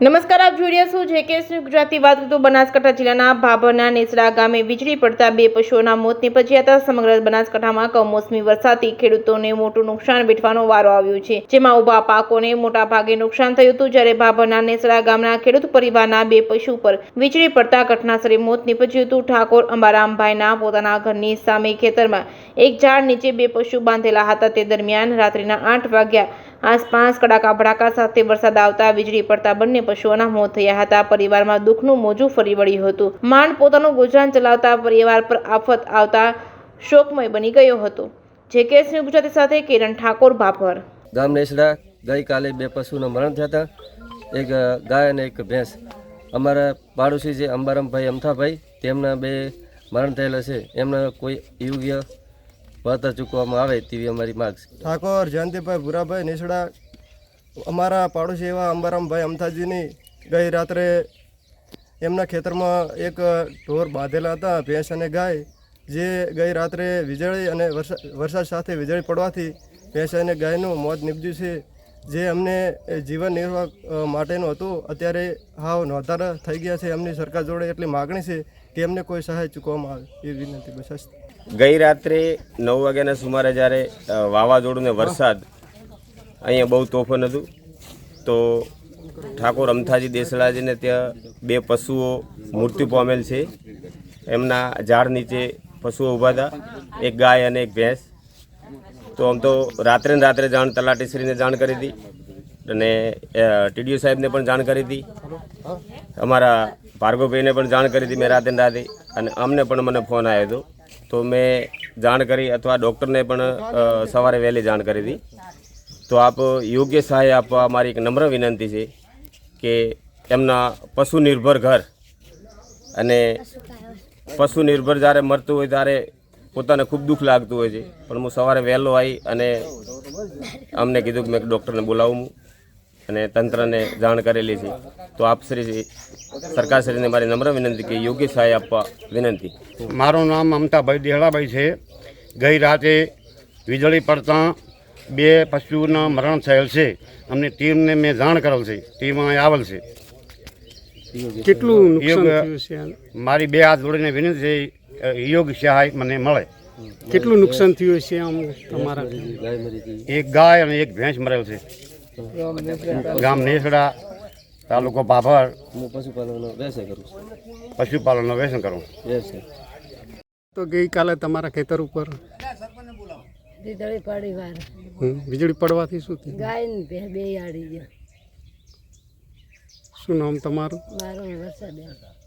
નમસ્કાર, આપ જોઈ રહ્યા છો જેકેએસ ગુજરાતી વાત તો બનાસકાંઠા જિલ્લાના ભાભરના નેસડા ગામે વીજળી પડતા બે પશુઓના મોત નિપજ્યા હતા। સમગ્ર બનાસકાંઠામાં કમોસમી વરસાદથી ખેડૂતોને મોટું નુકસાન વેઠવાનો વારો આવ્યો છે, જેમાં ઊભા પાકોને મોટા ભાગે નુકસાન થયું હતું। જ્યારે ભાભરના નેસડા ગામના ખેડૂત પરિવારના બે પશુ પર વીજળી પડતા ઘટનાસ્થળે મોત નિપજ્યું હતું। ઠાકોર અંબારામભાઈના પોતાના ઘરની સામે ખેતરમાં એક ઝાડ નીચે બે પશુ બાંધેલા હતા। તે દરમિયાન રાત્રિના 8 વાગ્યા આસપાસ કડાકા ભડાકા સાથે વરસાદ આવતા વીજળી પડતા બંને પશુઓના મોત થયા હતા। પરિવારમાં દુઃખનું મોજું ફરી વળ્યું હતું। માંડ પોતાનું ગુજરાન ચલાવતા પરિવાર પર આફત આવતા શોકમય બની ગયો હતો। જેકેએસ ગુજરાતી સાથે કિરણ ઠાકોર, ભાભર ગામ નેસડા ગઈકાલે બે પશુના મરણ થયા હતા, એક ગાય અને એક ભેંસ। અમારા પાડોશી છે અંબારામભાઈ અમથાભાઈ, તેમના બે મરણ થયેલા છે, એમના કોઈ યોગ્ય વળતર ચૂકવવામાં આવે તેવી અમારી માગ છે। ઠાકોર જયંતિભાઈ ભૂરાભાઈ નેસડા, અમારા પાડોશી એવા અંબારામભાઈ અમથાજીની ગઈ રાત્રે એમના ખેતરમાં એક ઢોર બાંધેલા હતા, ભેંસ અને ગાય, જે ગઈ રાત્રે વીજળી અને વરસાદ સાથે વીજળી પડવાથી ભેંસ અને ગાયનું મોત નીપજ્યું છે, જે અમને જીવન નિર્વાહ માટેનું હતું। અત્યારે હાવ નોંધારા થઈ ગયા છે। એમની સરકાર જોડે એટલી માગણી છે કે એમને કોઈ સહાય ચૂકવવામાં આવે એ વિનંતી બસ। ગઈ રાત્રે 9 વાગ્યાના સુમારે જ્યારે વાવાઝોડું ને વરસાદ અહીંયા બહુ તોફાન હતું, તો ઠાકોર અમથાજી દેસડાજીને ત્યાં બે પશુઓ મૃત્યુ પામેલ છે। એમના ઝાડ નીચે પશુઓ ઊભા હતા, એક ગાય અને એક ભેંસ। તો આમ તો રાત્રે ને રાત્રે જાણ તલાટીશ્રીને જાણ કરી હતી અને ટીડીઓ સાહેબને પણ જાણ કરી હતી, અમારા ભાર્ગવભાઈને પણ જાણ કરી હતી મેં રાતે ને રાતે, અને અમને પણ મને ફોન આવ્યો હતો તો મેં જાણ કરી, અથવા ડૉક્ટરને પણ સવારે વહેલી જાણ કરી હતી। તો આપ યોગ્ય સહાય આપવા મારી એક નમ્ર વિનંતી છે કે એમના પશુ નિર્ભર ઘર, અને પશુ નિર્ભર જ્યારે મરતું હોય ત્યારે પોતાને ખૂબ દુઃખ લાગતું હોય છે, પણ હું સવારે વહેલો આવી અને અમને કીધું કે મેં ડૉક્ટરને બોલાવું અને તંત્રને જાણ કરેલી છે। તો આપ શ્રી સરકારશ્રીને મારી નમ્ર વિનંતી કે યોગ્ય સહાય આપવા વિનંતી। મારું નામ અમથાભાઈ દેહડાભાઈ છે। ગઈ રાતે વીજળી પડતા બે પશુના મરણ થયેલ છે। અમને ટીમને મેં જાણ કરેલ છે, ટીમ અહીં આવેલ છે। કેટલું નુકસાન થયું છે? મારી બે હાથ જોડીને વિનંતી છે યોગ્ય સહાય મને મળે। કેટલું નુકસાન થયું છે આમ તમારા? એક ગાય અને એક ભેંસ મરેલ છે। ગામ નેસડા, તાલુકો ભાભર। હું પશુપાલનનો વ્યવસાય કરું છું। પશુપાલનનો વ્યસન કરું। તો ગઈકાલે તમારા ખેતર ઉપર વીજળી પડી વાર વીજળી પડવાથી શું થયું? ગાય ને બે આડી ગયા। શું નામ તમારું? મારું વરસાદ